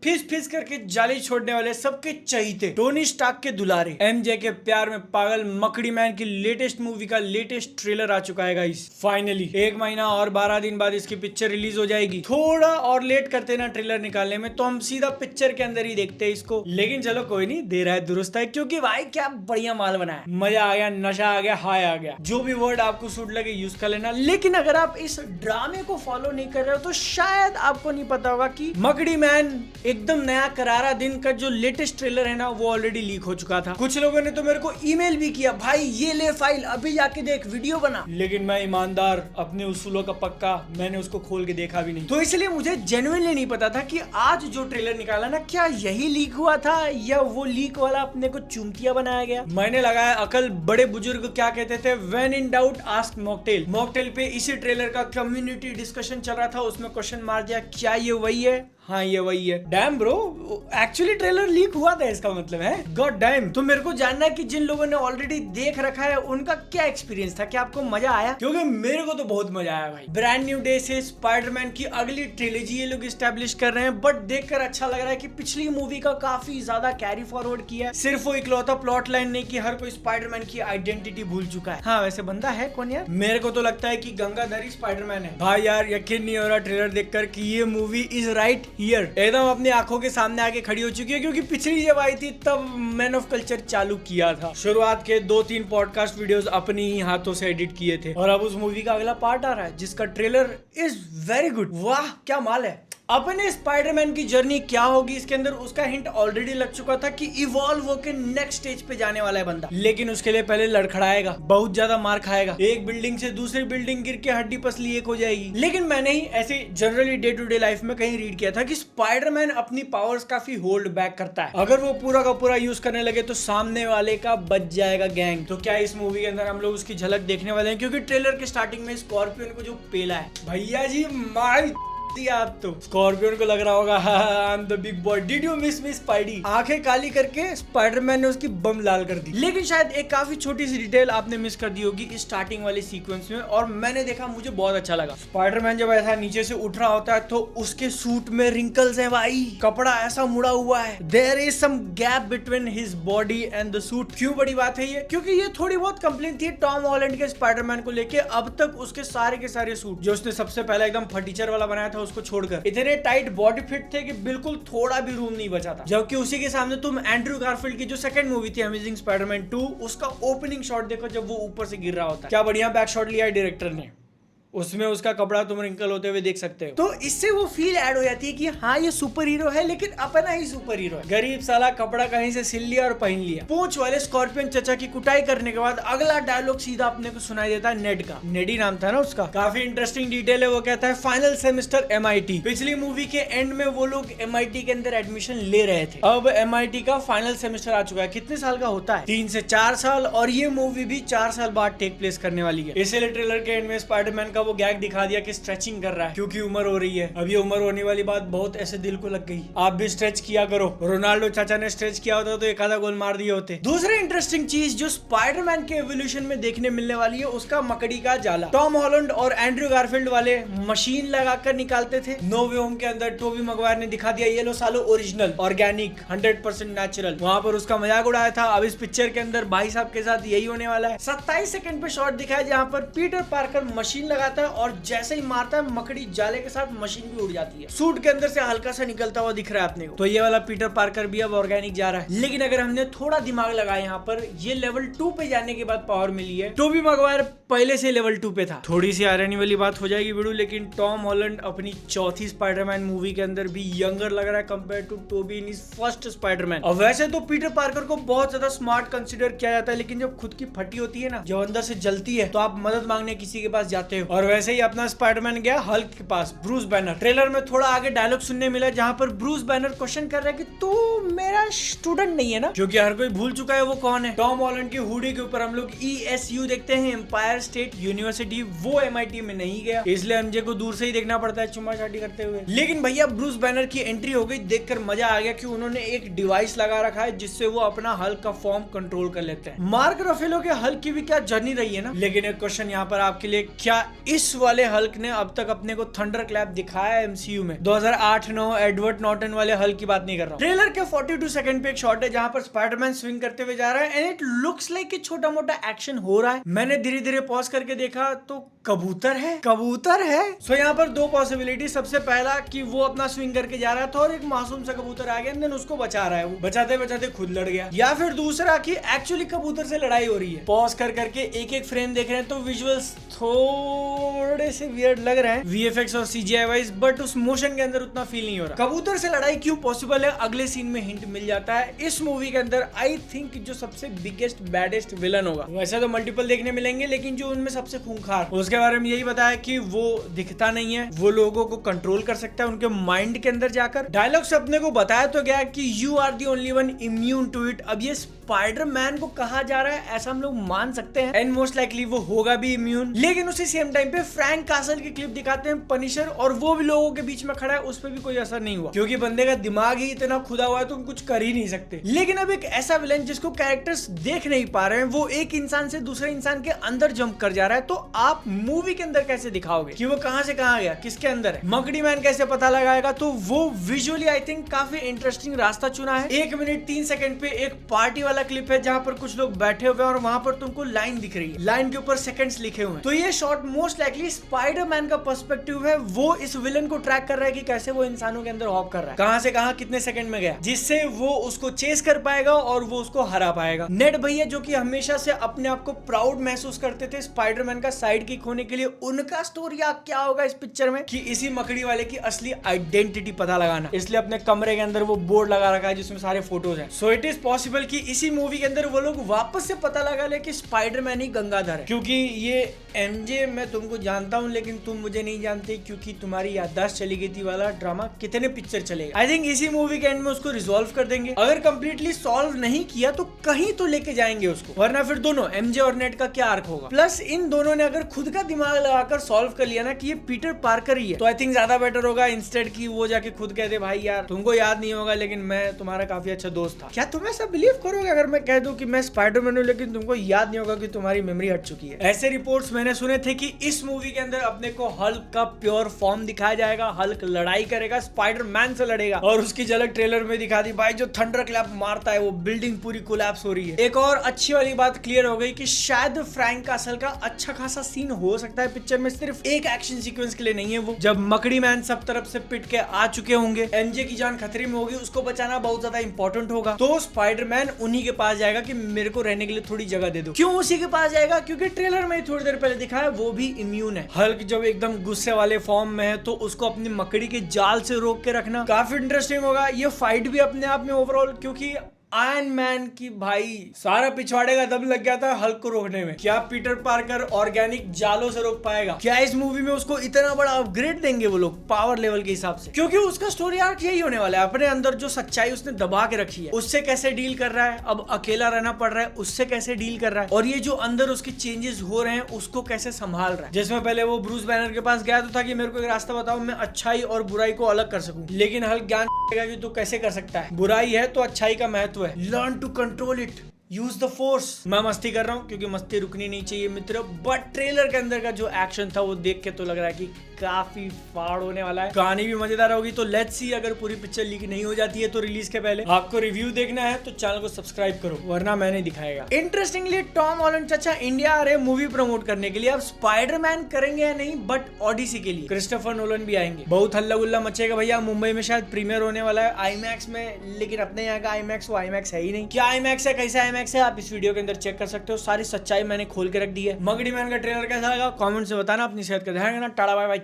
फिस फिस करके जाली छोड़ने वाले सबके चहीते टोनी स्टार्क के दुलारे एमजे के प्यार में पागल मकड़ी मैन की लेटेस्ट मूवी का लेटेस्ट ट्रेलर आ चुका है गाइस। फाइनली 1 महीना और 12 दिन बाद इसकी पिक्चर रिलीज हो जाएगी। थोड़ा और लेट करते ना ट्रेलर निकालने में तो हम सीधा पिक्चर के अंदर ही देखते हैं इसको, लेकिन चलो कोई नहीं, दे रहा है दुरुस्त है, क्योंकि भाई क्या बढ़िया माल बना है। मजा आ गया, नशा आ गया, हाय आ गया, जो भी वर्ड आपको सूट लगे यूज कर लेना। लेकिन अगर आप इस ड्रामे को फॉलो नहीं कर रहे हो तो शायद आपको नहीं पता होगा कि मकड़ी मैन एकदम नया करारा दिन का जो लेटेस्ट ट्रेलर है ना वो ऑलरेडी लीक हो चुका था। कुछ लोगों ने तो मेरे को ईमेल भी किया, भाई ये ले फाइल अभी जाके देख, वीडियो बना। लेकिन मैं ईमानदार, अपने उसूलों का पक्का, मैंने उसको खोल के देखा भी नहीं। तो इसलिए मुझे जेन्युइनली नहीं पता था कि आज जो ट्रेलर निकाला ना क्या यही लीक हुआ था या वो लीक वाला अपने को चुमतिया बनाया गया। मैंने लगाया अकल, बड़े बुजुर्ग क्या कहते थे, when in doubt ask mocktail. Mocktail पे इसी ट्रेलर का कम्युनिटी डिस्कशन चल रहा था, उसमें क्वेश्चन मार दिया, क्या ये वही है? हाँ ये वही है। Damn bro, actually trailer leak हुआ था, इसका मतलब है गॉड डैम। तो मेरे को जानना है कि जिन लोगों ने ऑलरेडी देख रखा है उनका क्या एक्सपीरियंस था, क्या आपको मजा आया? क्योंकि मेरे को तो बहुत मजा आया भाई। ब्रांड न्यू डे से स्पाइडरमैन की अगली ट्रिलॉजी ये लोग एस्टेब्लिश कर रहे हैं, बट देखकर अच्छा लग रहा है कि पिछली मूवी का काफी ज्यादा कैरी फॉरवर्ड किया है। सिर्फ वो इकलौता प्लॉट लाइन नहीं कि हर कोई स्पाइडरमैन की आइडेंटिटी भूल चुका है। हाँ वैसे बंदा है कौन यार? मेरे को तो लगता है कि गंगाधर ही स्पाइडरमैन है। भाई यार यकीन नहीं हो रहा ट्रेलर देखकर कि ये मूवी इज राइट हियर, एकदम अपनी आंखों के सामने आके खड़ी हो चुकी है। क्योंकि पिछली जब आई थी तब मैन ऑफ कल्चर चालू किया था, शुरुआत के 2-3 पॉडकास्ट वीडियोस अपने ही हाथों से एडिट किए थे, और अब उस मूवी का अगला पार्ट आ रहा है जिसका ट्रेलर इज वेरी गुड। वाह क्या माल है। अपने स्पाइडरमैन की जर्नी क्या होगी इसके अंदर, उसका हिंट ऑलरेडी लग चुका था कि इवॉल्व होकर नेक्स्ट स्टेज पे जाने वाला है बंदा। लेकिन उसके लिए पहले लड़खड़ाएगा, बहुत ज्यादा मार खाएगा, एक बिल्डिंग से दूसरी बिल्डिंग गिर के हड्डी पसली एक हो जाएगी। लेकिन मैंने ही ऐसे generally day to day life में कहीं रीड किया था कि स्पाइडरमैन अपनी पावर्स काफी होल्ड बैक करता है। अगर वो पूरा का पूरा यूज करने लगे तो सामने वाले का बच जाएगा गैंग। तो क्या इस मूवी के अंदर हम लोग उसकी झलक देखने वाले हैं? क्योंकि ट्रेलर के स्टार्टिंग में स्कॉर्पियन को जो पेला है, भैया जी मार आप तो स्कॉर्पियन को लग रहा होगा I am the big boy, did you miss me spidey. आंखें काली करके स्पाइडरमैन ने उसकी बम लाल कर दी। लेकिन शायद एक काफी छोटी सी डिटेल आपने मिस कर दी होगी इस स्टार्टिंग वाले सीक्वेंस में, और मैंने देखा, मुझे बहुत अच्छा लगा। स्पाइडरमैन जब ऐसा नीचे से उठ रहा होता है तो उसके सूट में रिंकल्स हैं भाई, कपड़ा ऐसा मुड़ा हुआ है, there is some gap between his body and the suit. क्यों बड़ी बात है ये? क्योंकि ये थोड़ी बहुत कंप्लेंट थी टॉम हॉलैंड के स्पाइडरमैन को लेके। अब तक उसके सारे के सारे सूट जो उसने सबसे पहले एकदम फटीचर वाला बनाया था उसको छोड़कर इतने टाइट बॉडी फिट थे कि बिल्कुल थोड़ा भी रूम नहीं बचा था। जबकि उसी के सामने तुम एंड्रू गारफील्ड की जो सेकंड मूवी थी अमेजिंग स्पाइडरमैन 2, उसका ओपनिंग शॉट देखो जब वो ऊपर से गिर रहा होता है, क्या बढ़िया बैक शॉट लिया है डायरेक्टर ने। उसमें उसका कपड़ा तुम रिंकल होते हुए देख सकते हो, तो इससे वो फील ऐड हो जाती है कि हाँ ये सुपर हीरो है, लेकिन अपना ही सुपर हीरो है। गरीब साला कपड़ा कहीं से सिल लिया और पहन लिया। पूंछ वाले स्कॉर्पियन चचा की कुटाई करने के बाद अगला डायलॉग सीधा अपने को सुनाई देता है नेड का। नेडी नाम था ना उसका। काफी इंटरेस्टिंग डिटेल है, वो कहता है फाइनल सेमेस्टर MIT। पिछली मूवी के एंड में वो लोग MIT के अंदर एडमिशन ले रहे थे, अब MIT का फाइनल सेमेस्टर आ चुका है। कितने साल का होता है? 3 से 4 साल, और ये मूवी भी 4 साल बाद टेक प्लेस करने वाली है। इसीलिए ट्रेलर के एंड में स्पाइडरमैन का वो गैग दिखा दिया कि स्ट्रेचिंग कर रहा है, क्योंकि उम्र हो रही है। अब ये उम्र होने वाली बात बहुत ऐसे दिल को लग गई। आप भी स्ट्रेच किया करो, रोनाल्डो चाचा ने स्ट्रेच किया होता तो एक आधा गोल मार दिए होते। दूसरी इंटरेस्टिंग चीज जो स्पाइडरमैन के एवोल्यूशन में देखने मिलने वाली है उसका मकड़ी का जाला। टॉम हॉलैंड और एंड्रू गारफील्ड वाले मशीन लगाकर निकालते थे। नो वे होम के अंदर टोबी मैगवायर ने दिखा दिया ये लो सालो ओरिजिनल, ऑर्गेनिक, 100% नेचुरल। वहां पर उसका मजाक उड़ाया था। अब इस पिक्चर के अंदर भाई साहब के साथ यही होने वाला है। 27 सेकंड पे शॉट दिखाया जहां पर पीटर पार्कर मशीन लगाता है और जैसे ही मारता है मकड़ी जाले के साथ मशीन भी उड़ जाती है। सूट के अंदर से हल्का सा निकलता हुआ दिख रहा है अपने को। तो ये वाला पीटर पार्कर भी अब ऑर्गेनिक जा रहा है। लेकिन अगर हमने थोड़ा दिमाग लगाया यहाँ पर, ये लेवल 2 पे जाने के बाद पावर मिली है। टोबी मैगवायर पहले से लेवल 2 पे था। थोड़ी सी आयरनी वाली बात हो जाएगी वीडियो, लेकिन टॉम हॉलैंड अपनी चौथी स्पाइडरमैन मूवी के अंदर भी यंगर लग रहा है compare to Toby in his first Spiderman. और वैसे तो पीटर पार्कर को बहुत ज्यादा स्मार्ट कंसीडर किया जाता है, लेकिन जब खुद की फटी होती है ना, जब अंदर से जलती है, तो आप मदद मांगने किसी के पास जाते हो। और वैसे ही अपना स्पाइडरमैन गया हल्क के पास, ब्रूस बैनर। ट्रेलर में थोड़ा आगे डायलॉग सुनने मिला जहां पर ब्रूस बैनर क्वेश्चन कर रहा है कि तू मेरा स्टूडेंट नहीं है ना, क्योंकि हर कोई भूल चुका है वो कौन है। टॉम हॉलैंड की हुडी के ऊपर हम लोग ESU देखते हैं, एम्पायर स्टेट यूनिवर्सिटी। वो MIT में नहीं गया, इसलिए MJ को दूर से ही देखना पड़ता है चुम्मा चाटी करते हुए। लेकिन भैया ब्रूस बैनर की एंट्री हो गई, देखकर मजा आ गया कि उन्होंने एक डिवाइस लगा रखा है जिससे वो अपना हल्क का फॉर्म कंट्रोल कर लेते हैं। मार्क रफेलो के हल्क की भी क्या जर्नी रही है ना। लेकिन एक क्वेश्चन यहाँ पर आपके लिए, क्या इस वाले हल्क ने अब तक अपने को थंडर क्लैप दिखाया है एमसीयू में। 2008-9 एडवर्ड नॉर्टन वाले हल्क की बात नहीं कर रहा हूं। ट्रेलर के 42 सेकंड पे एक शॉट है जहां पर स्पाइडरमैन स्विंग करते हुए जा रहा है एंड इट लुक्स लाइक कि छोटा मोटा एक्शन हो रहा है। मैंने धीरे धीरे पॉज करके देखा तो कबूतर है। सो यहाँ पर दो पॉसिबिलिटी, सबसे पहला कि वो अपना स्विंग करके जा रहा था और एक मासूम सा कबूतर आ गया एंड देन उसको बचा रहा है, वो बचाते बचाते खुद लड़ गया, या फिर दूसरा कि एक्चुअली कबूतर से लड़ाई हो रही है। पॉज कर करके एक एक फ्रेम देख रहे हैं तो विजुअल्स थोड़े से वियर्ड लग रहे हैं वीएफएक्स और सीजीआई वाइज, बट उस मोशन के अंदर उतना फील नहीं हो रहा। कबूतर से लड़ाई क्यों पॉसिबल है अगले सीन में हिंट मिल जाता है। इस मूवी के अंदर आई थिंक जो सबसे बिगेस्ट बैडेस्ट विलन होगा, वैसे तो मल्टीपल देखने मिलेंगे लेकिन जो उनमें सबसे खूंखार, उसके बारे में यही बताया कि वो दिखता नहीं है, वो लोगों को कंट्रोल कर सकता है उनके माइंड के अंदर जाकर। डायलॉग से अपने को बताया तो गया कि you are the only one immune to it. अब ये स्पाइडरमैन को कहा जा रहा है ऐसा हम लोग मान सकते हैं एंड मोस्ट लाइकली वो होगा भी इम्यून, लेकिन उसी सेम टाइम पे फ्रैंक कासल की क्लिप दिखाते हैं पनिशर और वो भी लोगों के बीच में खड़ा है, उस पर भी कोई असर नहीं हुआ क्योंकि बंदे का दिमाग ही इतना खुदा हुआ है तुम कुछ कर ही नहीं सकते। लेकिन अब एक ऐसा विलन जिसको कैरेक्टर्स देख नहीं पा रहे हैं, वो एक इंसान से दूसरे इंसान के अंदर जंप कर जा रहा है, तो आप मूवी के अंदर कैसे दिखाओगे कि वो कहां से कहां गया, किसके अंदर है, मकड़ी मैन कैसे पता लगाएगा। तो वो विजुअली आई थिंक काफी इंटरेस्टिंग रास्ता चुना है। 1 मिनट 3 सेकंड पे एक पार्टी वाला क्लिप है जहां पर कुछ लोग बैठे हुए हैं और वहां पर तुमको लाइन दिख रही है, लाइन के ऊपर सेकंड्स लिखे हुए हैं। तो ये शॉट मोस्ट लाइकली स्पाइडरमैन का पर्सपेक्टिव है, वो इस विलन को ट्रैक कर रहा है कि कैसे वो इंसानों के अंदर हॉप कर रहा है, कहां से कहां कितने सेकंड में गया, जिससे वो उसको चेस कर पाएगा और वो उसको हरा पाएगा। नेट भैया जो कि हमेशा से अपने आप को प्राउड महसूस करते थे स्पाइडरमैन का साइड किक होने के लिए, उनका स्टोरी क्या होगा इस पिक्चर में कि इसी मकड़ी वाले की असली आइडेंटिटी पता लगाना, इसलिए अपने कमरे के अंदर वो बोर्ड लगा रखा है जिसमें सारे फोटोज हैं। सो इट इज पॉसिबल कि इसी मूवी के अंदर वो लोग वापस से पता लगा ले कि स्पाइडरमैन ही गंगाधर है, क्योंकि ये एमजे मैं तुमको जानता हूं लेकिन तुम मुझे नहीं जानते क्योंकि तुम्हारी याददाश्त चली गई थी वाला ड्रामा कितने पिक्चर चलेगा। आई थिंक इसी मूवी के एंड में उसको रिजॉल्व कर देंगे। अगर कंप्लीटली सॉल्व नहीं किया तो कहीं तो लेके जाएंगे उसको, वरना फिर दोनों एमजे और नेट का क्या आर्क होगा। प्लस इन दोनों ने अगर खुद का दिमाग लगाकर सॉल्व कर लिया ना कि ये पीटर पार्कर ही है, तो आई थिंक ज्यादा बेटर होगा इंस्टेड की वो जाके खुद कह दे भाई यार तुमको याद नहीं होगा लेकिन मैं तुम्हारा काफी अच्छा दोस्त था। क्या तुम ऐसा बिलीव करोगे अगर मैं कह दूं कि मैं स्पाइडरमैन हूं लेकिन तुमको याद नहीं होगा कि तुम्हारी मेमोरी हट चुकी है। ऐसे रिपोर्ट्स मैंने सुने थे कि इस मूवी के अंदर अपने को हल्क का प्योर फॉर्म दिखाया जाएगा, हल्क लड़ाई करेगा, स्पाइडरमैन से लड़ेगा और उसकी झलक ट्रेलर में दिखा दी। भाई जो थंडर क्लैप मारता है वो बिल्डिंग पूरी कोलैप्स हो रही है। एक और अच्छी वाली बात क्लियर हो गई कि शायद फ्रैंक कासल का अच्छा खासा सीन हो सकता है पिक्चर में, सिर्फ एक एक्शन सीक्वेंस के लिए नहीं है वो, जब मकड़ी मैन सब तरफ से पिट के आ चुके होंगे, एमजे की जान खतरे में होगी, उसको बचाना बहुत ज्यादा इंपॉर्टेंट होगा, तो स्पाइडरमैन उन्हीं के पास जाएगा कि मेरे को रहने के लिए थोड़ी जगह दे दो। क्यों उसी के पास जाएगा? क्योंकि ट्रेलर में थोड़ी देर पहले दिखाया वो भी इम्यून है। हल्क जब एकदम गुस्से वाले फॉर्म में है तो उसको अपनी मकड़ी के जाल से रोक के रखना काफी इंटरेस्टिंग होगा। ये फाइट भी अपने आप में ओवरऑल, क्योंकि आयरन मैन की भाई सारा पिछवाड़े का दम लग गया था हल्क को रोकने में, क्या पीटर पार्कर ऑर्गेनिक जालों से रोक पाएगा? क्या इस मूवी में उसको इतना बड़ा अपग्रेड देंगे वो लोग पावर लेवल के हिसाब से? क्योंकि उसका स्टोरी आर्क यही होने वाला है, अपने अंदर जो सच्चाई उसने दबा के रखी है उससे कैसे डील कर रहा है, अब अकेला रहना पड़ रहा है उससे कैसे डील कर रहा है, और ये जो अंदर उसके चेंजेस हो रहे हैं उसको कैसे संभाल रहा है। जिसमें पहले वो ब्रूस बैनर के पास गया तो था कि मेरे को एक रास्ता बताओ मैं अच्छाई और बुराई को अलग कर सकूं, लेकिन हल्क ज्ञान कि तू कैसे कर सकता है, बुराई है तो अच्छाई का महत्व है, learn to control it, use the force. मैं मस्ती कर रहा हूँ क्योंकि मस्ती रुकनी नहीं चाहिए मित्र, बट ट्रेलर के अंदर का जो एक्शन था वो देख के तो लग रहा है कि काफी फाड़ होने वाला है, कहानी भी मजेदार होगी। तो लेट्स सी, अगर पूरी पिक्चर लीक नहीं हो जाती है तो रिलीज के पहले आपको रिव्यू देखना है तो चैनल को सब्सक्राइब करो, वरना मैं नहीं दिखाएगा। इंटरेस्टिंगली टॉम हॉलैंड चाचा इंडिया आ रहे मूवी प्रमोट करने के लिए। अब स्पाइडरमैन करेंगे या नहीं, बट ऑडिसी के लिए क्रिस्टोफर नोलन भी आएंगे। बहुत हल्ला गुल्ला मचेगा भैया। मुंबई में शायद प्रीमियर होने वाला है आईमैक्स में, लेकिन अपने यहाँ का आईमैक्स वो आईमैक्स है ही नहीं। क्या आईमैक्स है, कैसा आईमैक्स है, आप इस वीडियो के अंदर चेक कर सकते हो। सारी सच्चाई मैंने खोल के रख दी है। मकड़ी मैन का ट्रेलर कैसा लगा कमेंट से बताना। अपनी सेहत का ध्यान रखना। Tata bye bye.